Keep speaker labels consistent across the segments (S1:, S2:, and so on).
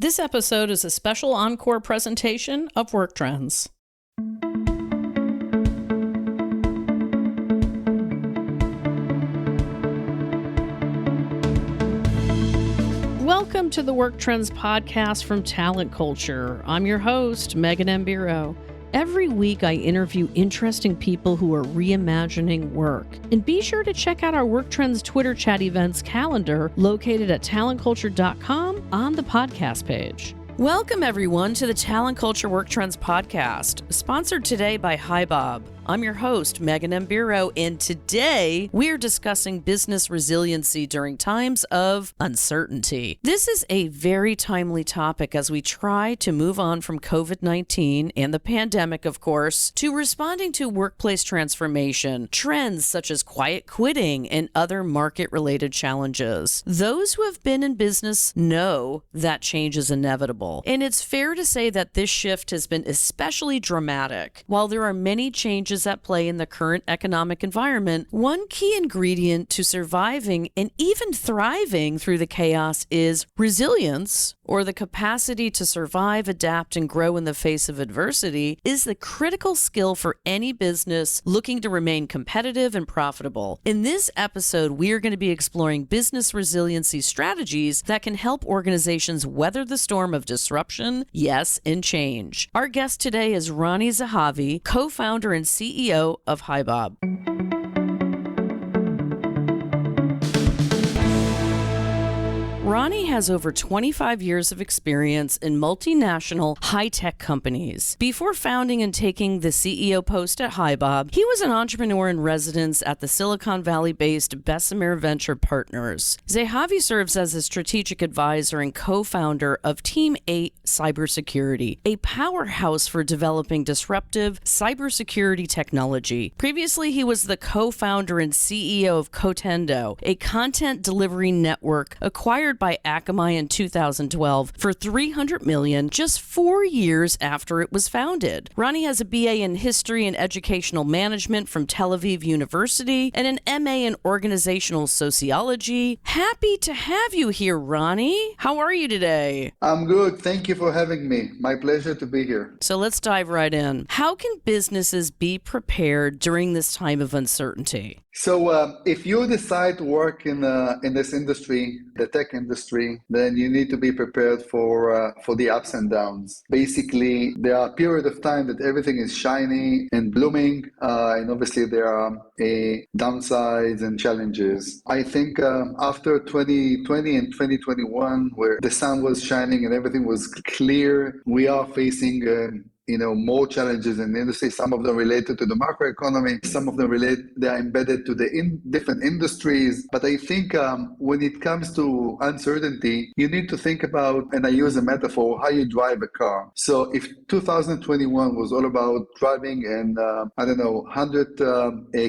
S1: This episode is a special encore presentation of Work Trends. Welcome to the Work Trends podcast from Talent Culture. I'm your host, Megan Mbiro. Every week, I interview interesting people who are reimagining work. And be sure to check out our Work Trends Twitter chat events calendar located at talentculture.com on the podcast page. Welcome, everyone, to the Talent Culture Work Trends podcast, sponsored today by HiBob. I'm your host, Megan Mbiro, and today we are discussing business resiliency during times of uncertainty. This is a very timely topic as we try to move on from COVID-19 and the pandemic, of course, to responding to workplace transformation, trends such as quiet quitting, and other market-related challenges. Those who have been in business know that change is inevitable, and it's fair to say that this shift has been especially dramatic. While there are many changes at play in the current economic environment, one key ingredient to surviving and even thriving through the chaos is resilience, or the capacity to survive, adapt, and grow in the face of adversity, is the critical skill for any business looking to remain competitive and profitable. In this episode, we are going to be exploring business resiliency strategies that can help organizations weather the storm of disruption, yes, and change. Our guest today is Ronni Zehavi, co-founder and CEO of HiBob. Ronni has over 25 years of experience in multinational high-tech companies. Before founding and taking the CEO post at HiBob, he was an entrepreneur in residence at the Silicon Valley-based Bessemer Venture Partners. Zehavi serves as a strategic advisor and co-founder of Team 8 Cybersecurity, a powerhouse for developing disruptive cybersecurity technology. Previously, he was the co-founder and CEO of Cotendo, a content delivery network acquired by Akamai in 2012 for $300 million, just 4 years after it was founded. Ronni has a BA in History and Educational Management from Tel Aviv University and an MA in Organizational Sociology. Happy to have you here, Ronni. How are you today?
S2: I'm good. Thank you for having me. My pleasure to be here.
S1: So let's dive right in. How can businesses be prepared during this time of uncertainty?
S2: So if you decide to work in this industry, the tech industry, then you need to be prepared for the ups and downs. Basically, there are periods of time that everything is shiny and blooming, and obviously there are downsides and challenges. I think after 2020 and 2021, where the sun was shining and everything was clear, we are facing more challenges in the industry. Some of them related to the macroeconomy, some of them they are embedded to the different industries. But I think when it comes to uncertainty, you need to think about, and I use a metaphor, how you drive a car. So if 2021 was all about driving and 100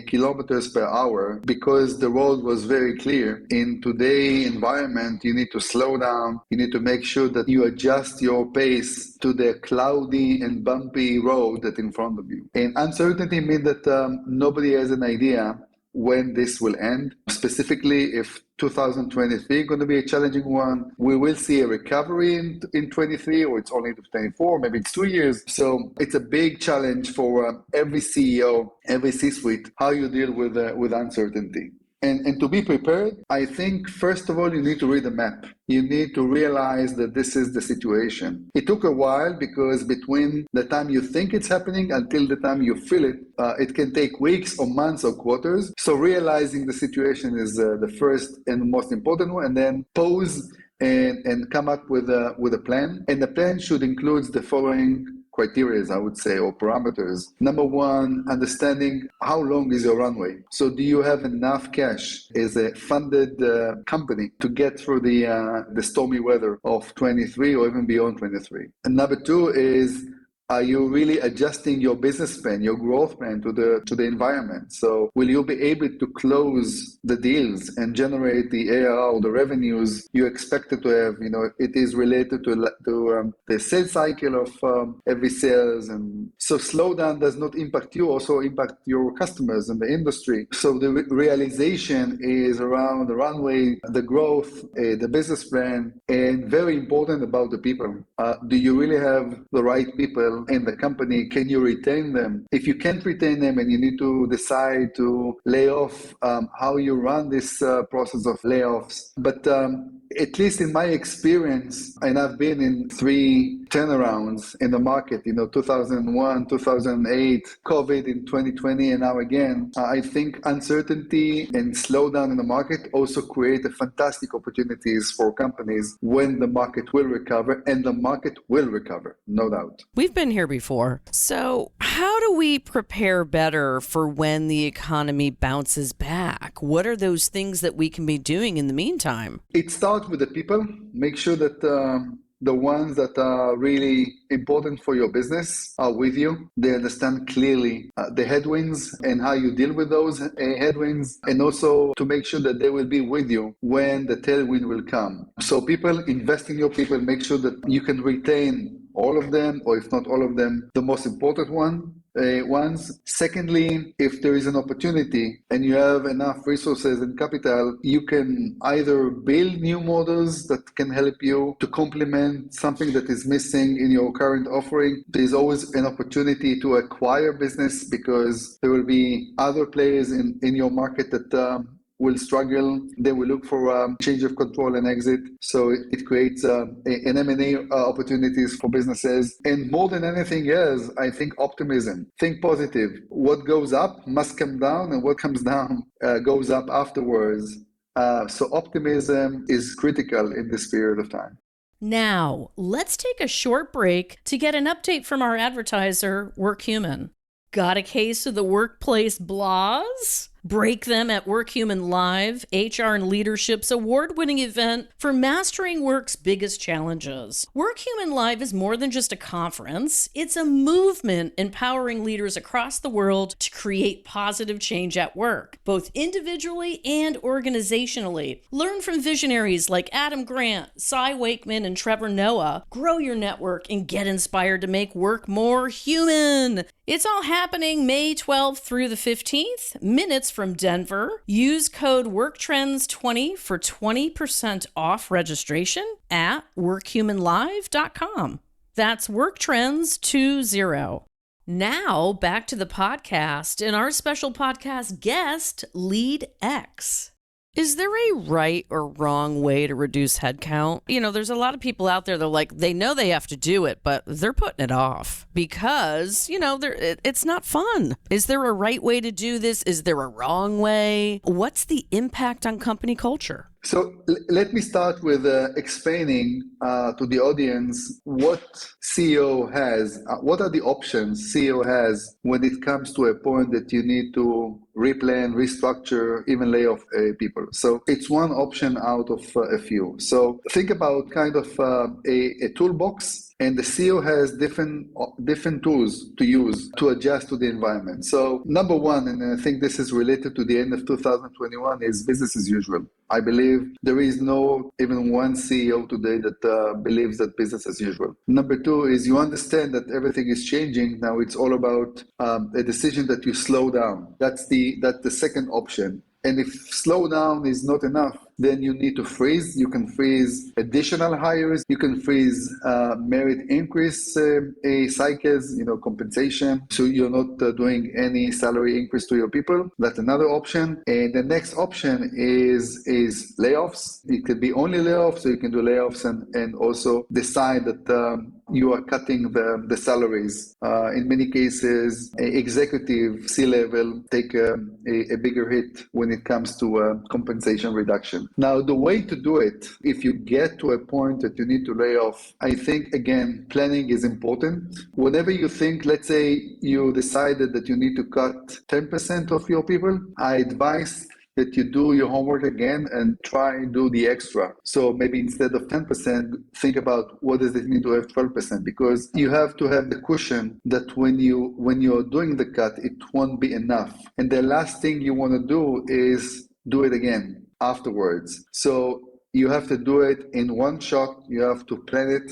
S2: kilometers per hour because the road was very clear, in today's environment, you need to slow down. You need to make sure that you adjust your pace to the cloudy and bumpy road that's in front of you. And uncertainty means that nobody has an idea when this will end. Specifically, if 2023 is going to be a challenging one, we will see a recovery in 23, or it's only 24, maybe it's 2 years. So it's a big challenge for every CEO, every C-suite, how you deal with uncertainty. And to be prepared, I think, first of all, you need to read the map. You need to realize that this is the situation. It took a while because between the time you think it's happening until the time you feel it, it can take weeks or months or quarters. So realizing the situation is the first and most important one, and then pause and come up with a plan. And the plan should include the following criteria, I would say, or parameters. Number one, understanding how long is your runway. So do you have enough cash as a funded company to get through the stormy weather of 23 or even beyond 23? And number two is, Are you really adjusting your business plan, your growth plan to the environment? So will you be able to close the deals and generate the ARR, the revenues you expected to have? It is related to the sales cycle of every sales, and so slowdown does not impact you, also impact your customers and the industry. So the realization is around the runway, the growth, the business plan, and very important about the people. Do you really have the right people in the company? Can you retain them? If you can't retain them and you need to decide to lay off, how you run this process of layoffs. But at least in my experience, and I've been in 3 turnarounds in the market, 2001, 2008, COVID in 2020, and now again, I think uncertainty and slowdown in the market also create fantastic opportunities for companies when the market will recover, and the market will recover, no doubt.
S1: We've been here before. So how do we prepare better for when the economy bounces back? What are those things that we can be doing in the meantime?
S2: It starts with the people. Make sure that the ones that are really important for your business are with you. They understand clearly the headwinds and how you deal with those headwinds, and also to make sure that they will be with you when the tailwind will come. So people, invest in your people, make sure that you can retain all of them, or if not all of them, the most important ones. Secondly, if there is an opportunity and you have enough resources and capital, you can either build new models that can help you to complement something that is missing in your current offering. There's always an opportunity to acquire business, because there will be other players in your market that will struggle. They will look for change of control and exit. So it creates an M&A opportunities for businesses. And more than anything else, I think optimism. Think positive. What goes up must come down, and what comes down goes up afterwards. So optimism is critical in this period of time.
S1: Now, let's take a short break to get an update from our advertiser, WorkHuman. Got a case of the workplace blahs? Break them at WorkHuman Live, HR and Leadership's award-winning event for mastering work's biggest challenges. WorkHuman Live is more than just a conference. It's a movement empowering leaders across the world to create positive change at work, both individually and organizationally. Learn from visionaries like Adam Grant, Cy Wakeman, and Trevor Noah. Grow your network and get inspired to make work more human. It's all happening May 12th through the 15th, minutes from Denver. Use code WorkTrends20 for 20% off registration at workhumanlive.com. That's WorkTrends20. Now back to the podcast and our special podcast guest, Lead X. Is there a right or wrong way to reduce headcount? There's a lot of people out there that they know they have to do it, but they're putting it off because, it's not fun. Is there a right way to do this? Is there a wrong way? What's the impact on company culture?
S2: So let me start with explaining to the audience what CEO has, what are the options CEO has when it comes to a point that you need to replan, restructure, even lay off people. So it's one option out of a few. So think about kind of a toolbox. And the CEO has different tools to use to adjust to the environment. So number one, and I think this is related to the end of 2021, is business as usual. I believe there is no even one CEO today that believes that business as usual. Number two is you understand that everything is changing. Now it's all about a decision that you slow down. That's the second option. And if slowdown is not enough, then you need to freeze. You can freeze additional hires. You can freeze merit increase cycles, compensation. So you're not doing any salary increase to your people. That's another option. And the next option is layoffs. It could be only layoffs, so you can do layoffs and also decide that you are cutting the salaries. In many cases, executive C-level take a bigger hit when it comes to compensation reduction. Now, the way to do it, if you get to a point that you need to lay off, I think, again, planning is important. Whenever you think, let's say you decided that you need to cut 10% of your people, I advise that you do your homework again and try and do the extra. So maybe instead of 10%, think about what does it mean to have 12%, because you have to have the cushion that when you're doing the cut, it won't be enough. And the last thing you want to do is do it again afterwards. So you have to do it in one shot. You have to plan it,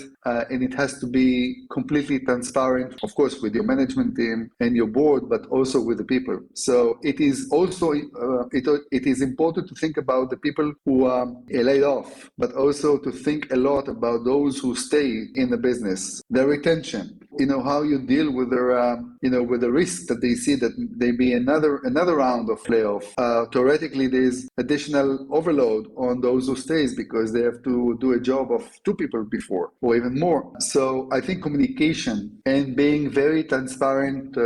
S2: and it has to be completely transparent, of course, with your management team and your board, but also with the people. So it is also it is important to think about the people who are laid off, but also to think a lot about those who stay in the business, their retention. How you deal with their with the risk that they see that there be another round of layoff. Theoretically, there's additional overload on those who stays because they have to do a job of 2 people before or even more. So I think communication and being very transparent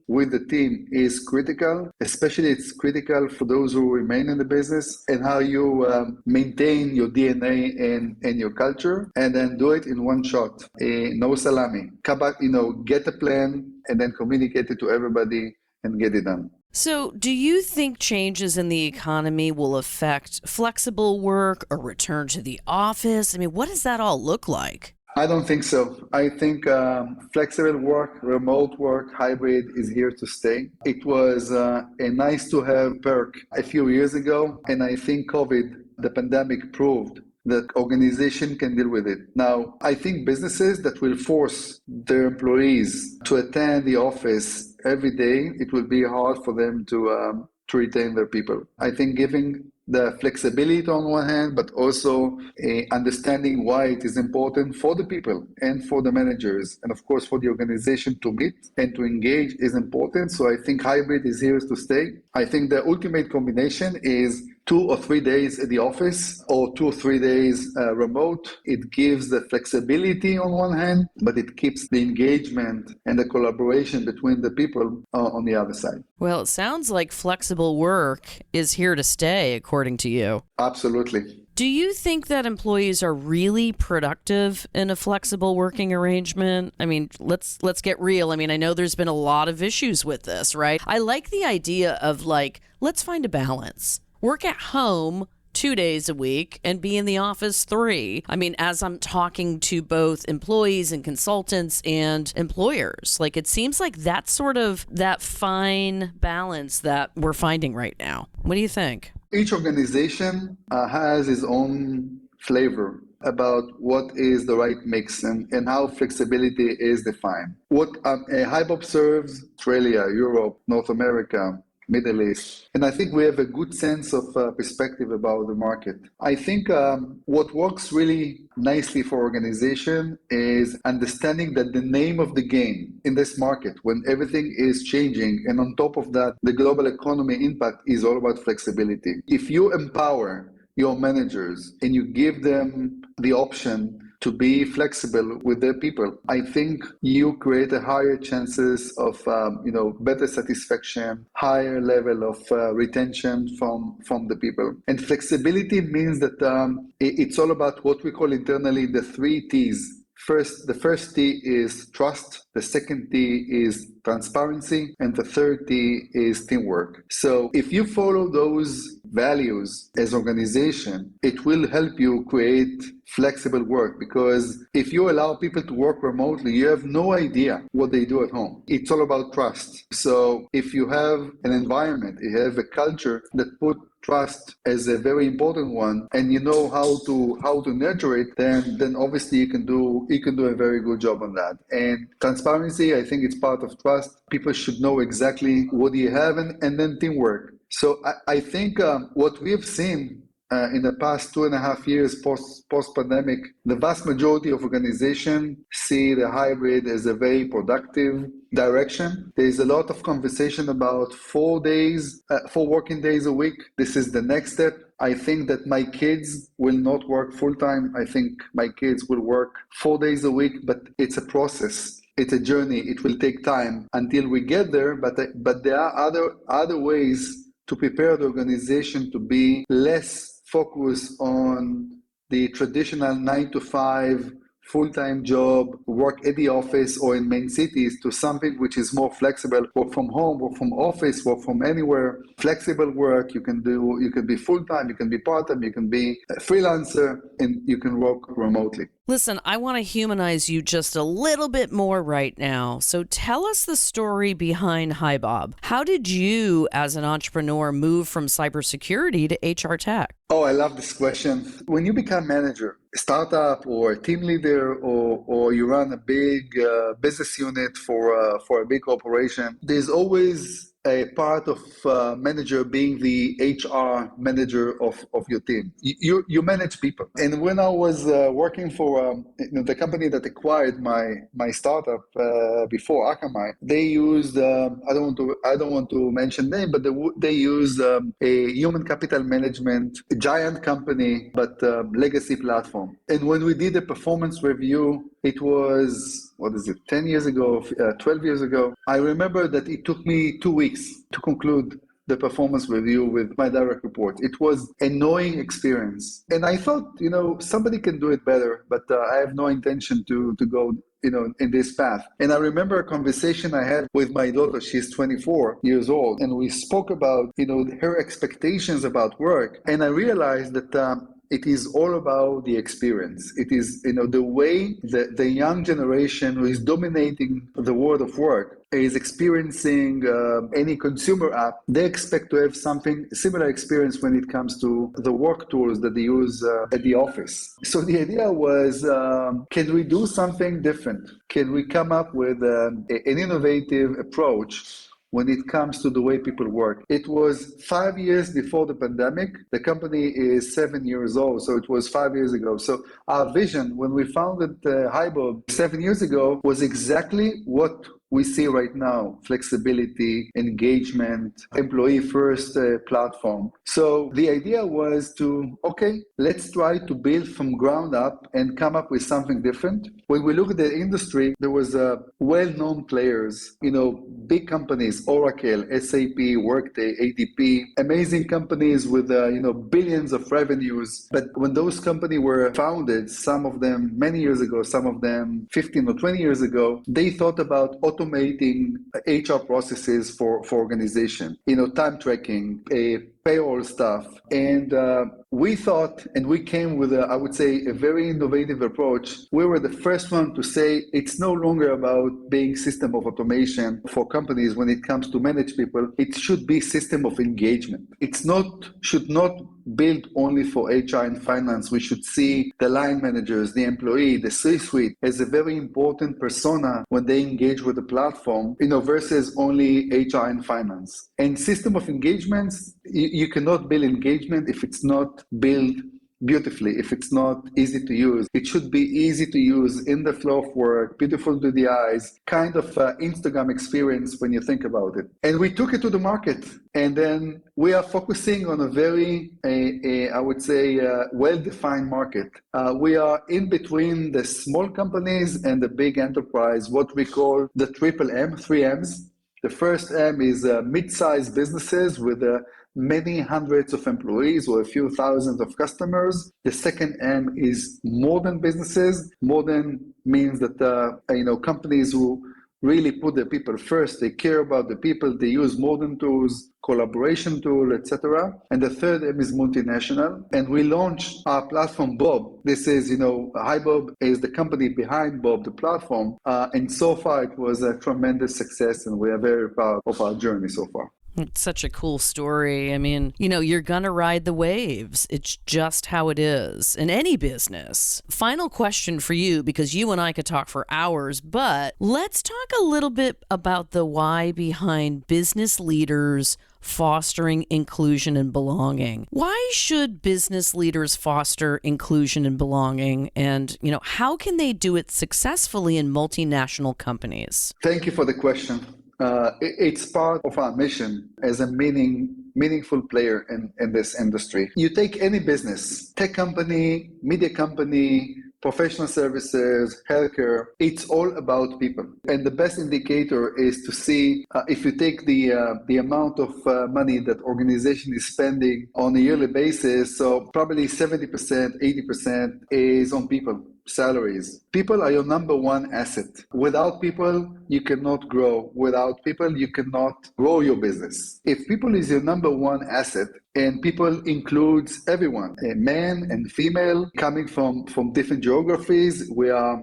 S2: with the team is critical. Especially it's critical for those who remain in the business, and how you maintain your DNA and your culture, and then do it in one shot. No salami. Get a plan and then communicate it to everybody and get it done.
S1: So, do you think changes in the economy will affect flexible work or return to the office? I mean, what does that all look like?
S2: I don't think so. I think flexible work, remote work, hybrid is here to stay. It was a nice to have perk a few years ago, and I think the pandemic proved that organization can deal with it. Now, I think businesses that will force their employees to attend the office every day, it will be hard for them to retain their people. I think giving the flexibility on one hand, but also understanding why it is important for the people and for the managers, and of course for the organization to meet and to engage is important. So I think hybrid is here to stay. I think the ultimate combination is 2 or 3 days at the office or 2 or 3 days remote. It gives the flexibility on one hand, but it keeps the engagement and the collaboration between the people on the other side.
S1: Well, it sounds like flexible work is here to stay, according to you.
S2: Absolutely.
S1: Do you think that employees are really productive in a flexible working arrangement? I mean, let's get real. I mean, I know there's been a lot of issues with this, right? I like the idea of let's find a balance. Work at home 2 days a week and be in the office 3. I mean, as I'm talking to both employees and consultants and employers, it seems like that's sort of that fine balance that we're finding right now. What do you think?
S2: Each organization has its own flavor about what is the right mix and how flexibility is defined. What HiBob serves Australia, Europe, North America, Middle East. And I think we have a good sense of perspective about the market. I think what works really nicely for organization is understanding that the name of the game in this market, when everything is changing, and on top of that, the global economy impact is all about flexibility. If you empower your managers and you give them the option to be flexible with their people, I think you create a higher chances of better satisfaction, higher level of retention from the people. And flexibility means that it's all about what we call internally the 3 T's. The first T is trust, the second T is transparency, and the third T is teamwork. So if you follow those values as organization, it will help you create flexible work, because if you allow people to work remotely, you have no idea what they do at home. It's all about trust. So if you have an environment, you have a culture that put trust as a very important one, and you know how to nurture it, then obviously you can do a very good job on that. And transparency, I think it's part of trust. People should know exactly what you have, and then teamwork. So I think what we have seen in the past 2.5 years post-pandemic, the vast majority of organizations see the hybrid as a very productive direction. There is a lot of conversation about 4 working days a week. This is the next step. I think that my kids will not work full-time. I think my kids will work 4 days a week, but it's a process. It's a journey. It will take time until we get there, but there are other ways to prepare the organization to be less focused on the traditional 9 to 5 full-time job, work at the office or in main cities, to something which is more flexible, work from home, work from office, work from anywhere, flexible work. You can be full-time, you can be part-time, you can be a freelancer, and you can work remotely.
S1: Listen, I want to humanize you just a little bit more right now. So tell us the story behind HiBob. How did you, as an entrepreneur, move from cybersecurity to HR tech?
S2: Oh, I love this question. When you become manager, startup or team leader, or you run a big business unit for a big corporation, there's always a part of manager being the HR manager of your team. You manage people. And when I was working for the company that acquired my startup before Akamai, they used I don't want to mention name, but they used a human capital management, a giant company, but legacy platform. And when we did a performance review, it was, 10 years ago, 12 years ago. I remember that it took me 2 weeks to conclude the performance review with my direct report. It was an annoying experience. And I thought, somebody can do it better, but I have no intention to go in this path. And I remember a conversation I had with my daughter. She's 24 years old. And we spoke about, her expectations about work. And I realized that it is all about the experience. It is, the way that the young generation who is dominating the world of work is experiencing any consumer app. They expect to have something similar experience when it comes to the work tools that they use at the office. So the idea was, can we do something different? Can we come up with an innovative approach when it comes to the way people work? It was 5 years before the pandemic. The company is 7 years old, so it was 5 years ago. So our vision when we founded HiBob 7 years ago was exactly what we see right now: flexibility, engagement, employee first platform. So the idea was let's try to build from ground up and come up with something different. When we look at the industry, there was well-known players, big companies, Oracle, SAP, Workday, ADP, amazing companies with billions of revenues. But when those companies were founded, some of them many years ago, some of them 15 or 20 years ago, they thought about automating HR processes for organization, time tracking, payroll stuff. And we thought, and we came with I would say, a very innovative approach. We were the first one to say it's no longer about being system of automation for companies when it comes to manage people. It should be system of engagement. Should not build only for HR and finance. We should see the line managers, the employee, the C-suite as a very important persona when they engage with the platform, versus only HR and finance. And system of engagements, you cannot build engagement if it's not built beautifully, if it's not easy to use. It should be easy to use, in the flow of work, beautiful to the eyes, kind of Instagram experience when you think about it. And we took it to the market. And then we are focusing on a very, I would say, well-defined market. We are in between the small companies and the big enterprise, what we call the triple M, 3 M's. The first M is mid-sized businesses with many hundreds of employees or a few thousands of customers. The second M is modern businesses. Modern means that companies who really put the people first. They care about the people. They use modern tools, collaboration tool, etc. And the third M is multinational. And we launched our platform, Bob. This is, HiBob is the company behind Bob, the platform. And so far, it was a tremendous success, and we are very proud of our journey so far.
S1: It's such a cool story. I mean, you're going to ride the waves. It's just how it is in any business. Final question for you, because you and I could talk for hours, but let's talk a little bit about the why behind business leaders fostering inclusion and belonging. Why should business leaders foster inclusion and belonging? And, how can they do it successfully in multinational companies?
S2: Thank you for the question. It's part of our mission as a meaningful player in this industry. You take any business, tech company, media company, professional services, healthcare, it's all about people. And the best indicator is to see if you take the amount of money that organization is spending on a yearly basis, so probably 70%, 80% is on people. salaries. People are your number one asset. Without people, you cannot grow. Without people, you cannot grow your business. If people is your number one asset, and people includes everyone, men and female, coming from different geographies. We are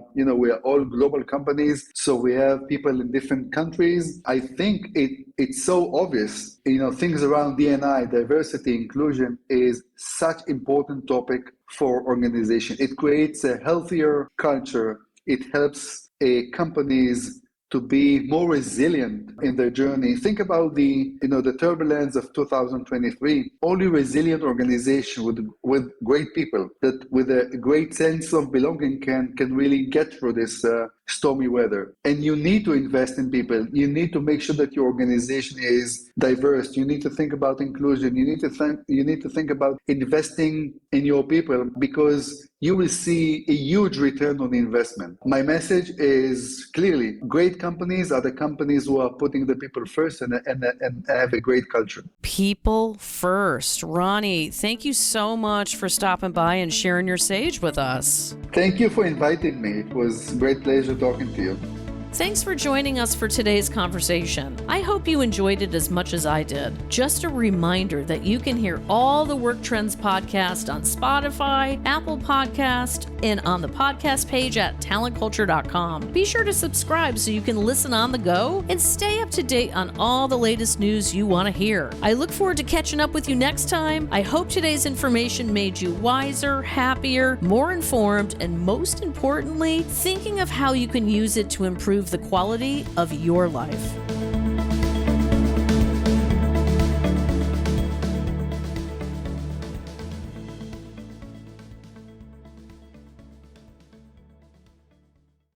S2: all global companies, so we have people in different countries. I think it's so obvious. Things around D&I, diversity, inclusion, is such important topic for organization. It creates a healthier culture. It helps companies to be more resilient in their journey. Think about the turbulence of 2023. Only resilient organization with great people, that with a great sense of belonging can really get through this stormy weather. And you need to invest in people. You need to make sure that your organization is diverse. You need to think about inclusion. You need to think about investing in your people, because you will see a huge return on investment. My message is clearly, great companies are the companies who are putting the people first and have a great culture.
S1: People first. Ronni, thank you so much for stopping by and sharing your sage with us.
S2: Thank you for inviting me. It was a great pleasure talking to you.
S1: Thanks for joining us for today's conversation. I hope you enjoyed it as much as I did. Just a reminder that you can hear all the Work Trends podcast on Spotify, Apple Podcast, and on the podcast page at talentculture.com. Be sure to subscribe so you can listen on the go and stay up to date on all the latest news you want to hear. I look forward to catching up with you next time. I hope today's information made you wiser, happier, more informed, and most importantly, thinking of how you can use it to improve the quality of your life.